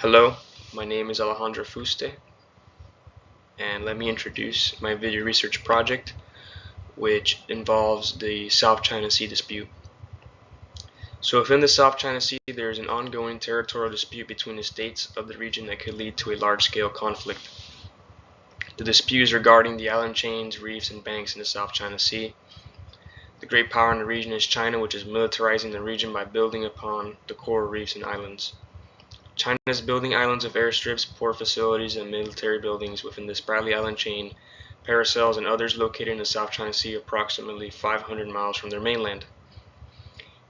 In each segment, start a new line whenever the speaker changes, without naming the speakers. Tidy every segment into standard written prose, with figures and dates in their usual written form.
Hello, my name is Alejandro Fuste, and let me introduce my video research project, which involves the South China Sea dispute. So within the South China Sea, there is an ongoing territorial dispute between the states of the region that could lead to a large-scale conflict. The dispute is regarding the island chains, reefs, and banks in the South China Sea. The great power in the region is China, which is militarizing the region by building upon the coral reefs and islands. China is building islands of airstrips, port facilities, and military buildings within the Spratly Island chain, Paracels, and others located in the South China Sea approximately 500 miles from their mainland.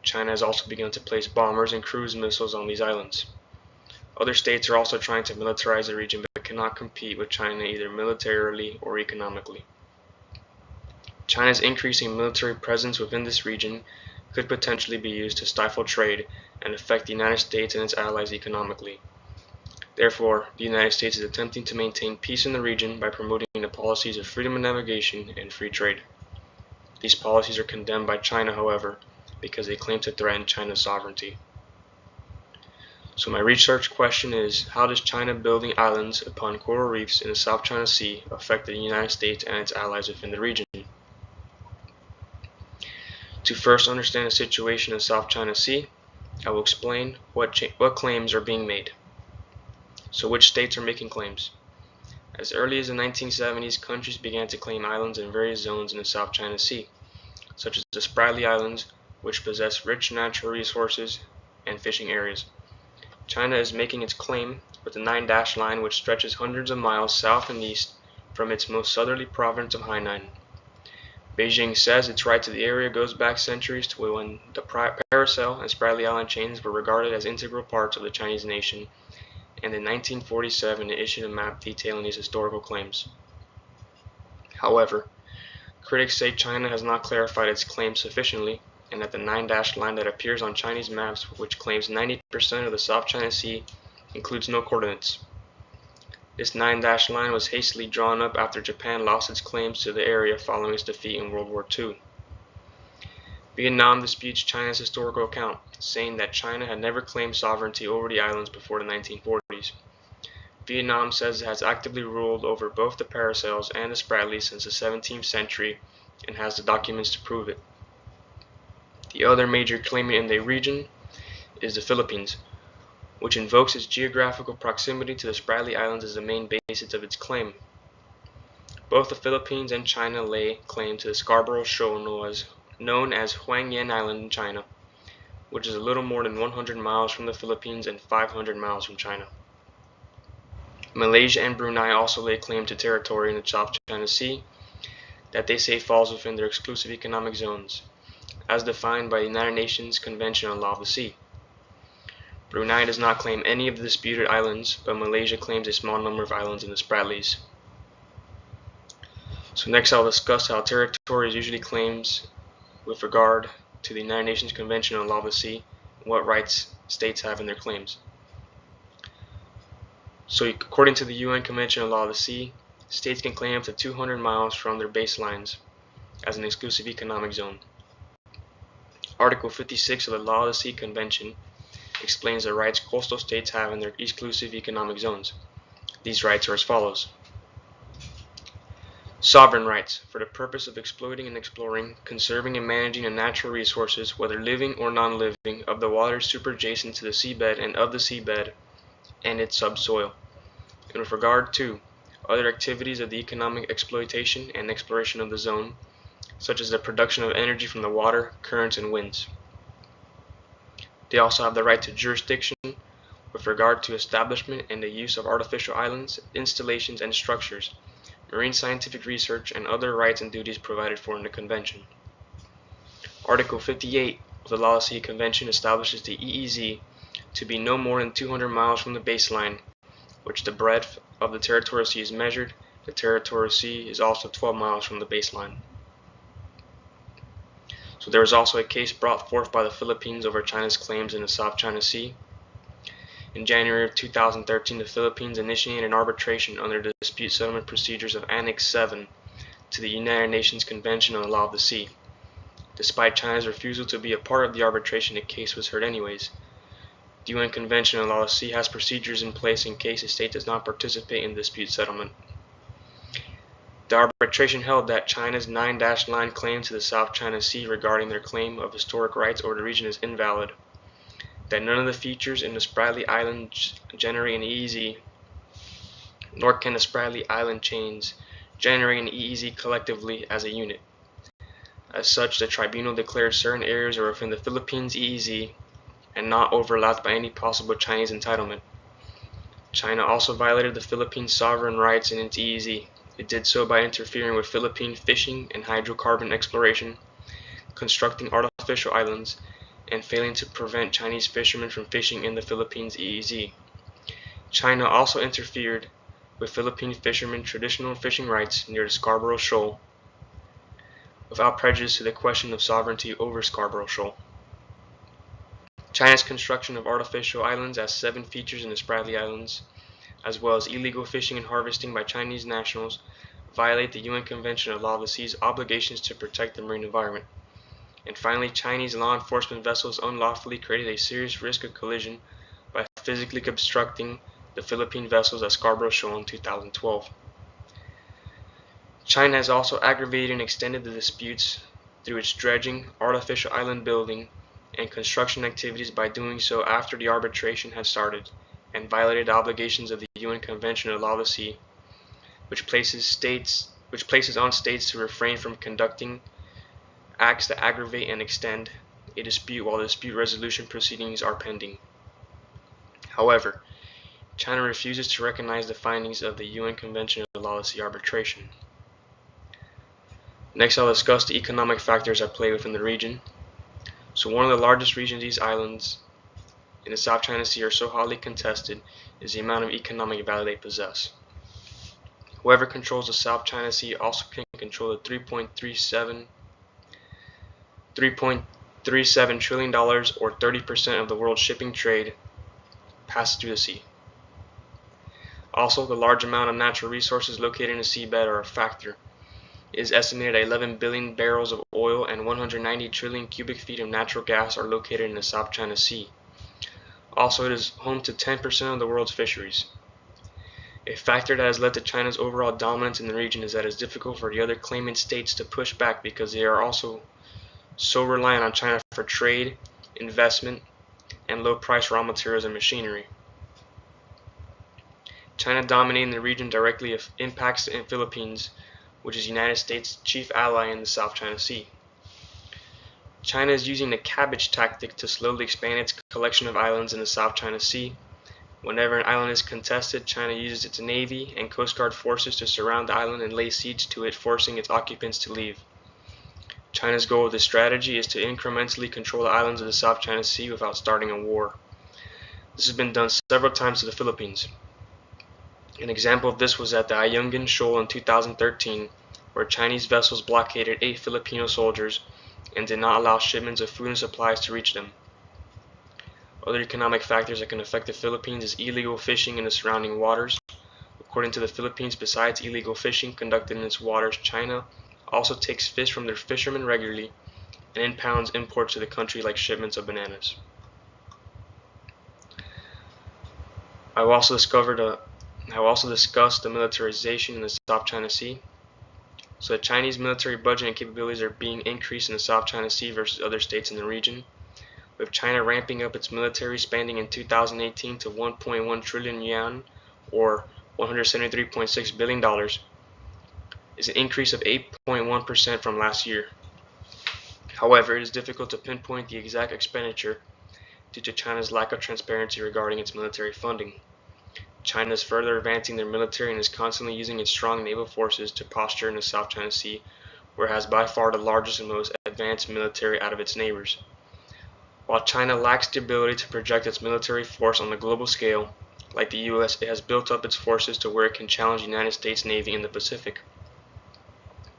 China has also begun to place bombers and cruise missiles on these islands. Other states are also trying to militarize the region but cannot compete with China either militarily or economically. China's increasing military presence within this region could potentially be used to stifle trade and affect the United States and its allies economically. Therefore, the United States is attempting to maintain peace in the region by promoting the policies of freedom of navigation and free trade. These policies are condemned by China, however, because they claim to threaten China's sovereignty. So my research question is, how does China building islands upon coral reefs in the South China Sea affect the United States and its allies within the region? To first understand the situation in the South China Sea, I will explain what claims are being made. So which states are making claims? As early as the 1970s, countries began to claim islands in various zones in the South China Sea, such as the Spratly Islands, which possess rich natural resources and fishing areas. China is making its claim with the Nine Dash Line, which stretches hundreds of miles south and east from its most southerly province of Hainan. Beijing says its right to the area goes back centuries to when the Paracel and Spratly Island chains were regarded as integral parts of the Chinese nation, and in 1947 it issued a map detailing these historical claims. However, critics say China has not clarified its claims sufficiently, and that the Nine Dash Line that appears on Chinese maps, which claims 90% of the South China Sea, includes no coordinates. This Nine Dash Line was hastily drawn up after Japan lost its claims to the area following its defeat in World War II. Vietnam disputes China's historical account, saying that China had never claimed sovereignty over the islands before the 1940s. Vietnam says it has actively ruled over both the Paracels and the Spratly since the 17th century and has the documents to prove it. The other major claimant in the region is the Philippines, which invokes its geographical proximity to the Spratly Islands as the main basis of its claim. Both the Philippines and China lay claim to the Scarborough Shoal known as Huangyan Island in China, which is a little more than 100 miles from the Philippines and 500 miles from China. Malaysia and Brunei also lay claim to territory in the South China Sea that they say falls within their exclusive economic zones, as defined by the United Nations Convention on Law of the Sea. Brunei does not claim any of the disputed islands, but Malaysia claims a small number of islands in the Spratlys. So next I'll discuss how territory is usually claimed with regard to the United Nations Convention on Law of the Sea and what rights states have in their claims. So according to the UN Convention on Law of the Sea, states can claim up to 200 miles from their baselines as an exclusive economic zone. Article 56 of the Law of the Sea Convention explains the rights coastal states have in their exclusive economic zones. These rights are as follows. Sovereign rights, for the purpose of exploiting and exploring, conserving and managing the natural resources, whether living or non-living, of the waters superadjacent to the seabed and of the seabed and its subsoil. And with regard to other activities of the economic exploitation and exploration of the zone, such as the production of energy from the water, currents, and winds. They also have the right to jurisdiction with regard to establishment and the use of artificial islands, installations, and structures, marine scientific research, and other rights and duties provided for in the Convention. Article 58 of the Law of the Sea Convention establishes the EEZ to be no more than 200 miles from the baseline, which the breadth of the territorial sea is measured. The territorial sea is also 12 miles from the baseline. So there was also a case brought forth by the Philippines over China's claims in the South China Sea. In January of 2013, the Philippines initiated an arbitration under the dispute settlement procedures of Annex 7 to the United Nations Convention on the Law of the Sea. Despite China's refusal to be a part of the arbitration, the case was heard anyways. The UN Convention on Law of the Sea has procedures in place in case a state does not participate in dispute settlement. The arbitration held that China's 9-line claim to the South China Sea regarding their claim of historic rights over the region is invalid, that none of the features in the Spratly Islands generate an EEZ, nor can the Spratly Island chains generate an EEZ collectively as a unit. As such, the tribunal declared certain areas are within the Philippines EEZ and not overlapped by any possible Chinese entitlement. China also violated the Philippines' sovereign rights in its EEZ. It did so by interfering with Philippine fishing and hydrocarbon exploration, constructing artificial islands, and failing to prevent Chinese fishermen from fishing in the Philippines EEZ. China also interfered with Philippine fishermen's traditional fishing rights near the Scarborough Shoal, without prejudice to the question of sovereignty over Scarborough Shoal. China's construction of artificial islands as 7 features in the Spratly Islands, as well as illegal fishing and harvesting by Chinese nationals, violate the UN Convention on Law of the Sea's obligations to protect the marine environment. And finally, Chinese law enforcement vessels unlawfully created a serious risk of collision by physically obstructing the Philippine vessels at Scarborough Shoal in 2012. China has also aggravated and extended the disputes through its dredging, artificial island building, and construction activities by doing so after the arbitration had started, and violated the obligations of the UN Convention on Law of the Sea, which places on states to refrain from conducting acts that aggravate and extend a dispute while the dispute resolution proceedings are pending. However, China refuses to recognize the findings of the UN Convention on Law of the Sea arbitration. Next, I'll discuss the economic factors at play within the region. So one of the largest reasons these islands in the South China Sea are so hotly contested is the amount of economic value they possess. Whoever controls the South China Sea also can control the $3.37 trillion or 30% of the world's shipping trade passes through the sea. Also, the large amount of natural resources located in the seabed are a factor. It is estimated that 11 billion barrels of oil and 190 trillion cubic feet of natural gas are located in the South China Sea. Also, it is home to 10% of the world's fisheries. A factor that has led to China's overall dominance in the region is that it is difficult for the other claimant states to push back because they are also so reliant on China for trade, investment, and low-priced raw materials and machinery. China dominating the region directly impacts the Philippines, which is the United States' chief ally in the South China Sea. China is using the cabbage tactic to slowly expand its collection of islands in the South China Sea. Whenever an island is contested, China uses its Navy and Coast Guard forces to surround the island and lay siege to it, forcing its occupants to leave. China's goal with this strategy is to incrementally control the islands of the South China Sea without starting a war. This has been done several times to the Philippines. An example of this was at the Ayungin Shoal in 2013, where Chinese vessels blockaded 8 Filipino soldiers and did not allow shipments of food and supplies to reach them. Other economic factors that can affect the Philippines is illegal fishing in the surrounding waters. According to the Philippines, besides illegal fishing conducted in its waters, China also takes fish from their fishermen regularly and impounds imports to the country like shipments of bananas. I will also discuss the militarization in the South China Sea. So the Chinese military budget and capabilities are being increased in the South China Sea versus other states in the region, with China ramping up its military spending in 2018 to 1.1 trillion yuan, or $173.6 billion, is an increase of 8.1% from last year. However, it is difficult to pinpoint the exact expenditure due to China's lack of transparency regarding its military funding. China is further advancing their military and is constantly using its strong naval forces to posture in the South China Sea, where it has by far the largest and most advanced military out of its neighbors. While China lacks the ability to project its military force on the global scale, like the US, it has built up its forces to where it can challenge the United States Navy in the Pacific.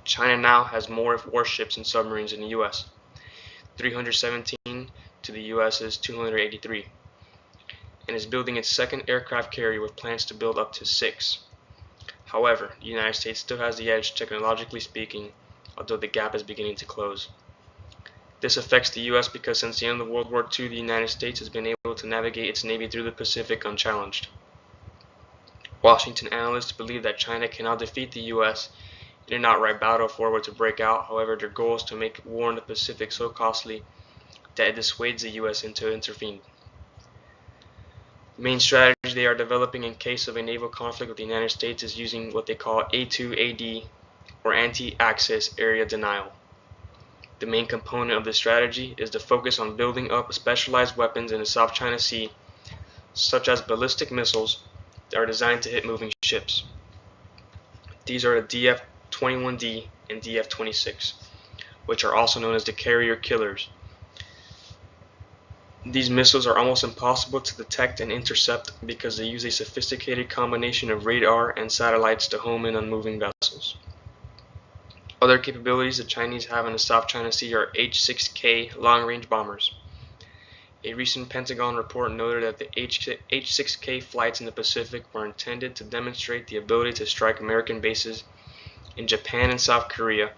China now has more warships and submarines than the US, 317 to the US's 283, and is building its second aircraft carrier with plans to build up to 6. However, the United States still has the edge technologically speaking, although the gap is beginning to close. This affects the U.S. because since the end of World War II, the United States has been able to navigate its navy through the Pacific unchallenged. Washington analysts believe that China cannot defeat the U.S. in an outright battle if war were to break out. However, their goal is to make war in the Pacific so costly that it dissuades the U.S. into intervening. The main strategy they are developing in case of a naval conflict with the United States is using what they call A2AD, or anti-access area denial. The main component of this strategy is to focus on building up specialized weapons in the South China Sea, such as ballistic missiles that are designed to hit moving ships. These are the DF-21D and DF-26, which are also known as the carrier killers. These missiles are almost impossible to detect and intercept because they use a sophisticated combination of radar and satellites to home in on moving vessels. Other capabilities the Chinese have in the South China Sea are H-6K long-range bombers. A recent Pentagon report noted that the H-6K flights in the Pacific were intended to demonstrate the ability to strike American bases in Japan and South Korea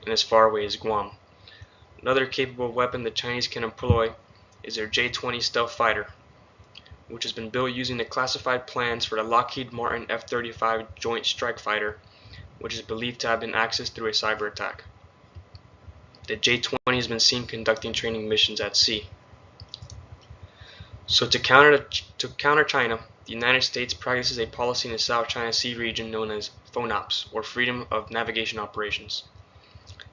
and as far away as Guam. Another capable weapon the Chinese can employ is their J-20 stealth fighter, which has been built using the classified plans for the Lockheed Martin F-35 Joint Strike Fighter, which is believed to have been accessed through a cyber attack. The J-20 has been seen conducting training missions at sea. So to counter China, the United States practices a policy in the South China Sea region known as FONOPs, or Freedom of Navigation Operations.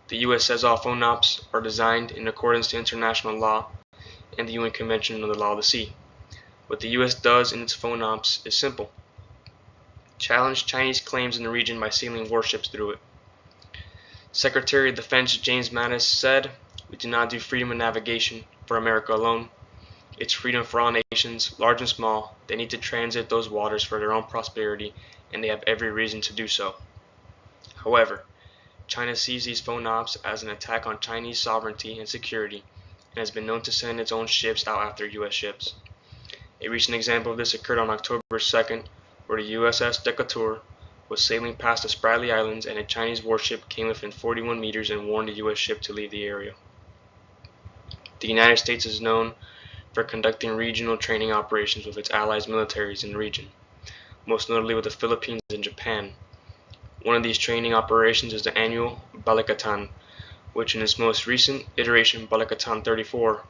The U.S. says all FONOPs are designed in accordance to international law and the UN Convention on the Law of the Sea. What the U.S. does in its FONOPs is simple: challenge Chinese claims in the region by sailing warships through it. Secretary of Defense James Mattis said, "We do not do freedom of navigation for America alone. It's freedom for all nations, large and small. They need to transit those waters for their own prosperity, and they have every reason to do so." However, China sees these FONOPs as an attack on Chinese sovereignty and security, and has been known to send its own ships out after U.S. ships. A recent example of this occurred on October 2nd, where the USS Decatur was sailing past the Spratly Islands and a Chinese warship came within 41 meters and warned the U.S. ship to leave the area. The United States is known for conducting regional training operations with its allies' militaries in the region, most notably with the Philippines and Japan. One of these training operations is the annual Balikatan, which in its most recent iteration, Balikatan 34,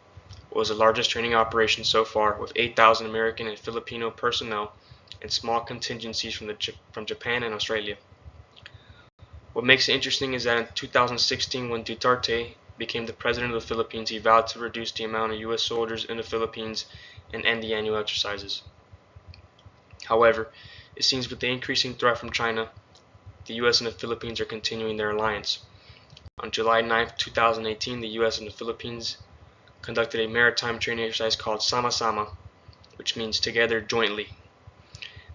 was the largest training operation so far, with 8,000 American and Filipino personnel and small contingencies from Japan and Australia. What makes it interesting is that in 2016, when Duterte became the president of the Philippines, he vowed to reduce the amount of U.S. soldiers in the Philippines and end the annual exercises. However, it seems with the increasing threat from China, the U.S. and the Philippines are continuing their alliance. On July 9, 2018, the U.S. and the Philippines conducted a maritime training exercise called Sama-Sama, which means together jointly.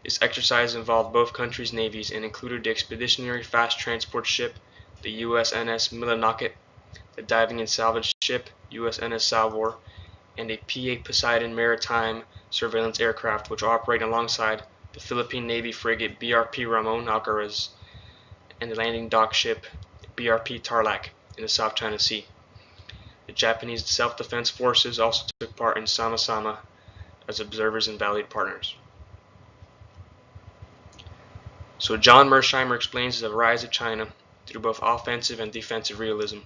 This exercise involved both countries' navies and included the expeditionary fast transport ship, the USNS Millinocket, the diving and salvage ship, USNS Salvor, and a P-8 Poseidon maritime surveillance aircraft, which operate alongside the Philippine Navy frigate BRP Ramon Alcaraz and the landing dock ship BRP Tarlac in the South China Sea. The Japanese self-defense forces also took part in Sama-Sama as observers and valued partners. So John Mearsheimer explains the rise of China through both offensive and defensive realism.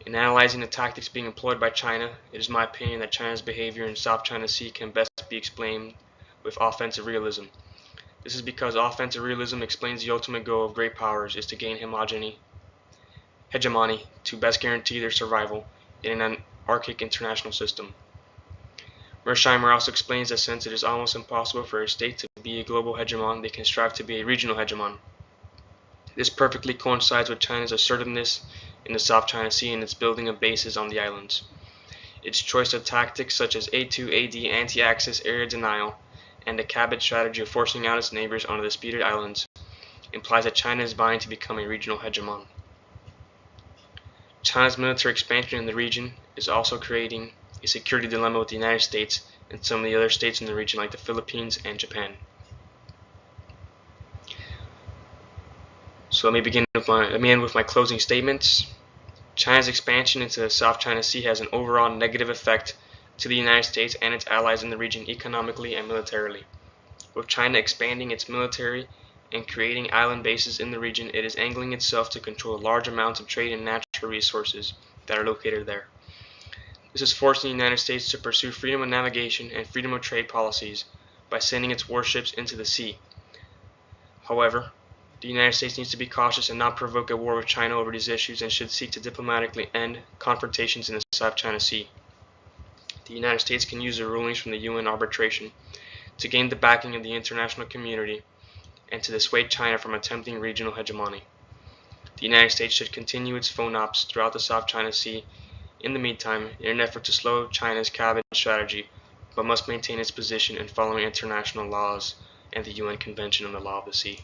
In analyzing the tactics being employed by China, it is my opinion that China's behavior in South China Sea can best be explained with offensive realism. This is because offensive realism explains the ultimate goal of great powers is to gain hegemony to best guarantee their survival in an anarchic international system. Mearsheimer also explains that since it is almost impossible for a state to be a global hegemon, they can strive to be a regional hegemon. This perfectly coincides with China's assertiveness in the South China Sea and its building of bases on the islands. Its choice of tactics such as A2AD anti-access area denial and the Cabot strategy of forcing out its neighbors on the disputed islands implies that China is vying to become a regional hegemon. China's military expansion in the region is also creating a security dilemma with the United States and some of the other states in the region like the Philippines and Japan. So let me end with my closing statements. China's expansion into the South China Sea has an overall negative effect to the United States and its allies in the region economically and militarily. With China expanding its military and creating island bases in the region, it is angling itself to control large amounts of trade and natural resources that are located there. This is forcing the United States to pursue freedom of navigation and freedom of trade policies by sending its warships into the sea. However, the United States needs to be cautious and not provoke a war with China over these issues and should seek to diplomatically end confrontations in the South China Sea. The United States can use the rulings from the UN arbitration to gain the backing of the international community and to dissuade China from attempting regional hegemony. The United States should continue its phone ops throughout the South China Sea in the meantime in an effort to slow China's cabin strategy, but must maintain its position in following international laws and the UN Convention on the Law of the Sea.